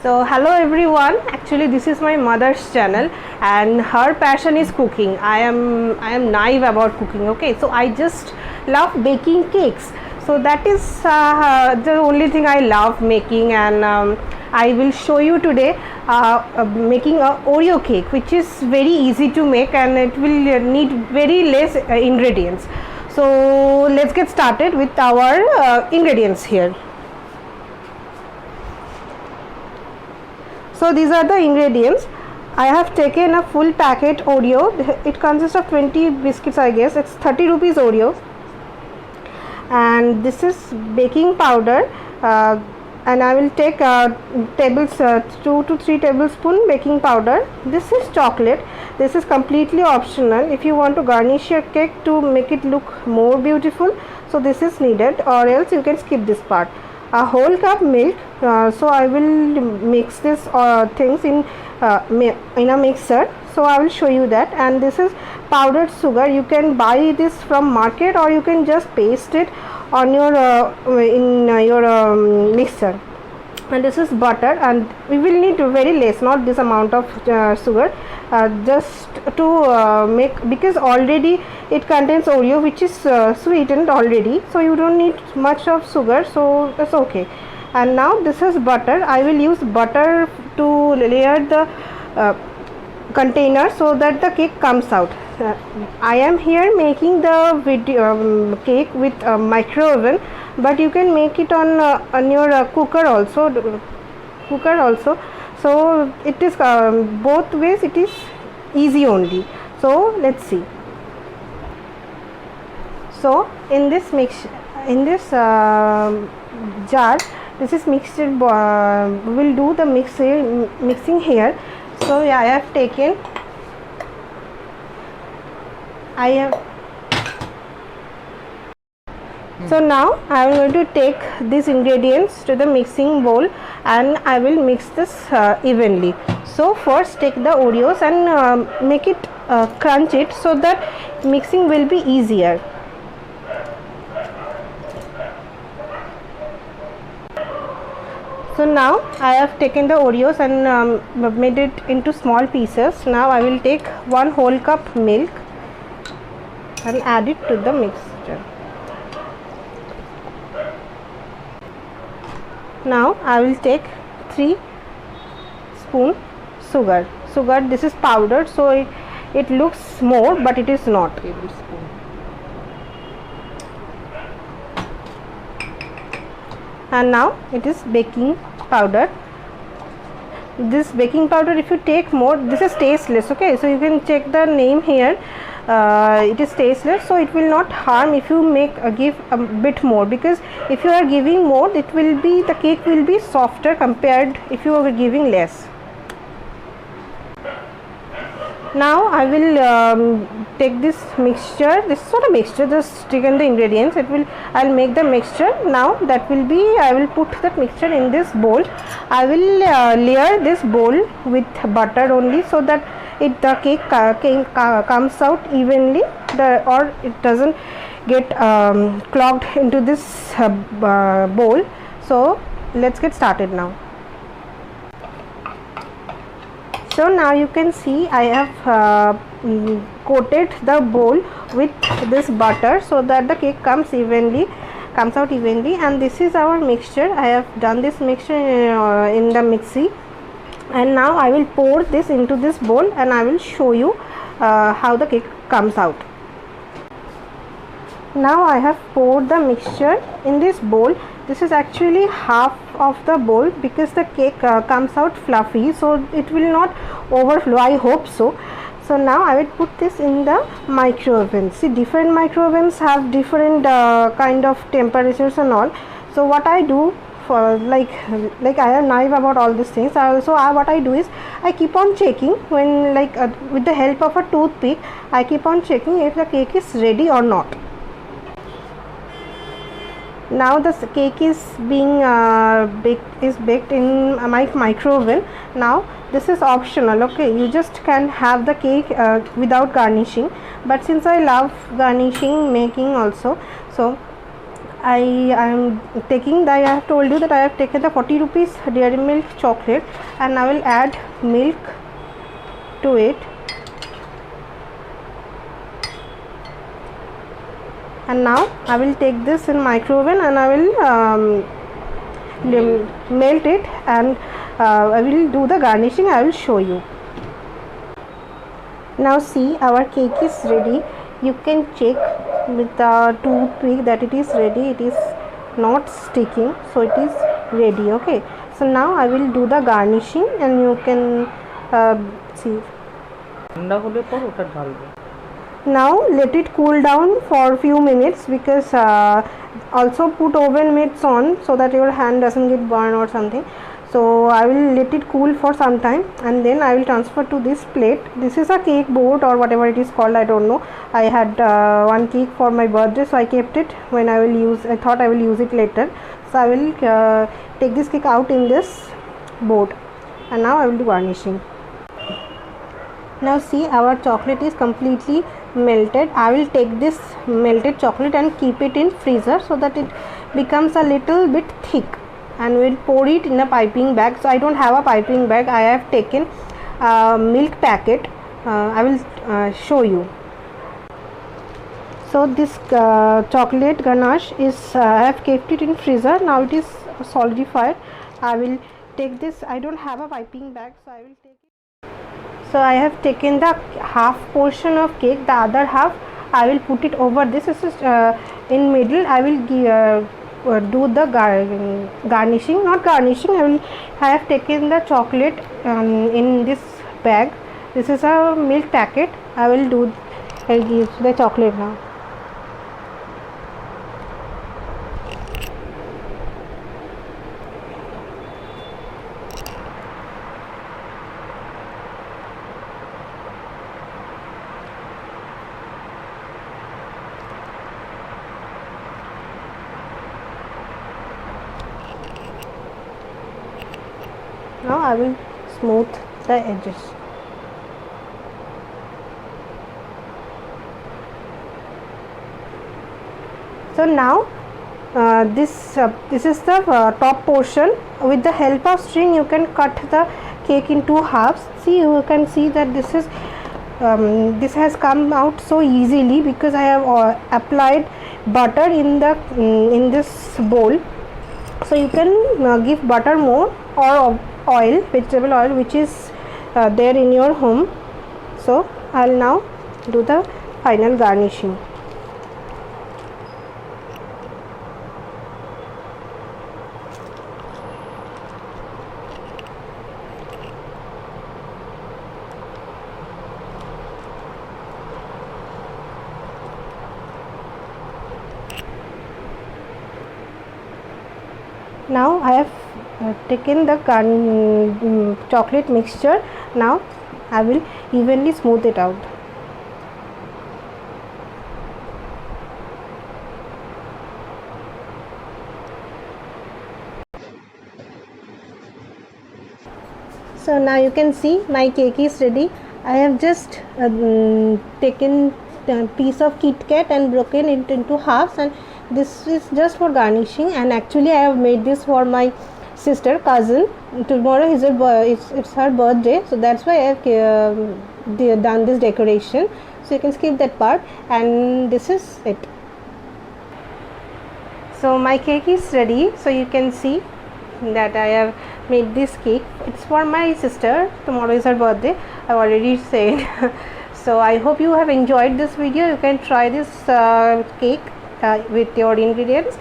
So hello everyone, actually this is my mother's channel and her passion is cooking. I am naive about cooking. Okay, so I just love baking cakes. So that is the only thing I love making, and I will show you today making a Oreo cake, which is very easy to make and it will need very less ingredients. So let's get started with our ingredients here. So these are the ingredients. I have taken a full packet Oreo. It consists of 20 biscuits, I guess. It's 30 rupees Oreo. And this is baking powder. And I will take 2 to 3 tablespoon baking powder. This is chocolate. This is completely optional. If you want to garnish your cake to make it look more beautiful, so this is needed, or else you can skip this part. A whole cup milk. So I will mix this things in a mixer. So I will show you that. And this is powdered sugar. You can buy this from market, or you can just paste it on your mixer. And this is butter, and we will need very less, not this amount of sugar, just to make, because already it contains Oreo, which is sweetened already, so you don't need much of sugar, so that's okay. And now this is butter. I will use butter to layer the container so that the cake comes out. I am here making the cake with a micro oven, but you can make it on your cooker also. So it is both ways, it is easy only. So let's see. So in this jar, this is mixed. We will do the mixing here. So yeah, I have taken. So now I am going to take these ingredients to the mixing bowl and I will mix this evenly. So first take the Oreos and make it crunch it so that mixing will be easier. So now I have taken the Oreos and made it into small pieces. Now I will take 1 whole cup milk and add it to the mixture. Now I will take 3 spoon sugar. This is powdered, so it looks more, but it is not. Tablespoon. And now it is baking powder. This baking powder, if you take more, this is tasteless. Okay, so you can check the name here. It is tasteless, so it will not harm if you give a bit more, because if you are giving more, the cake will be softer compared if you are giving less. Now I will take this mixture. This is not a mixture, just taken the ingredients. I'll make the mixture. Now I will put that mixture in this bowl. I will layer this bowl with butter only, so that the cake comes out evenly, or it doesn't get clogged into this bowl. So let's get started now. So now you can see I have coated the bowl with this butter so that the cake comes out evenly. And this is our mixture. I have done this mixture in the mixie, and now I will pour this into this bowl and I will show you how the cake comes out. Now I have poured the mixture in this bowl. This is actually half of the bowl, because the cake comes out fluffy, so it will not overflow, I hope so. So now I will put this in the micro oven. See, different micro ovens have different kind of temperatures and all. So what I do, for like I am naive about all these things. What I do is I keep on checking when, with the help of a toothpick, I keep on checking if the cake is ready or not. Now the cake is being baked in my micro oven. Now this is optional. Okay, you just can have the cake without garnishing, but since I love garnishing, making also, so I am taking, I have told you that I have taken the 40 rupees Dairy Milk chocolate, and I will add milk to it, and now I will take this in microwave and I will melt it, and I will do the garnishing. I will show you. Now see, our cake is ready. You can check with the toothpick that it is ready. It is not sticking, so it is ready. Okay, so now I will do the garnishing, and you can see. Now let it cool down for a few minutes, because also put oven mitts on so that your hand doesn't get burned or something. So I will let it cool for some time, and then I will transfer to this plate. This is a cake board or whatever it is called, I don't know. I had one cake for my birthday, so I kept it. When I will use, I thought I will use it later. So I will take this cake out in this board, and now I will do garnishing. Now see, our chocolate is completely melted. I will take this melted chocolate and keep it in freezer so that it becomes a little bit thick, and we'll pour it in a piping bag. So I don't have a piping bag. I have taken a milk packet. I will show you. So this chocolate ganache is I have kept it in freezer. Now it is solidified. I will take this. I don't have a piping bag, so I will take it. So I have taken the half portion of cake. The other half I will put it over this. This is in middle. I will do the garnishing. Not garnishing. I have taken the chocolate in this bag. This is a milk packet. I will give the chocolate now. Now I will smooth the edges. So now this is the top portion. With the help of string, you can cut the cake in two halves. See, you can see that this is this has come out so easily, because I have applied butter in this bowl. So you can give butter more, or oil, vegetable oil, which is there in your home. So I'll now do the final garnishing. Now I have taken the chocolate mixture. Now I will evenly smooth it out. So now you can see my cake is ready. I have just taken a piece of Kit Kat and broken it into halves, and this is just for garnishing. And actually I have made this for my sister, cousin. Tomorrow is it's her birthday, so that's why I have done this decoration. So you can skip that part, and this is it. So my cake is ready. So you can see that I have made this cake. It's for my sister. Tomorrow is her birthday, I already said. So I hope you have enjoyed this video. You can try this cake with your ingredients.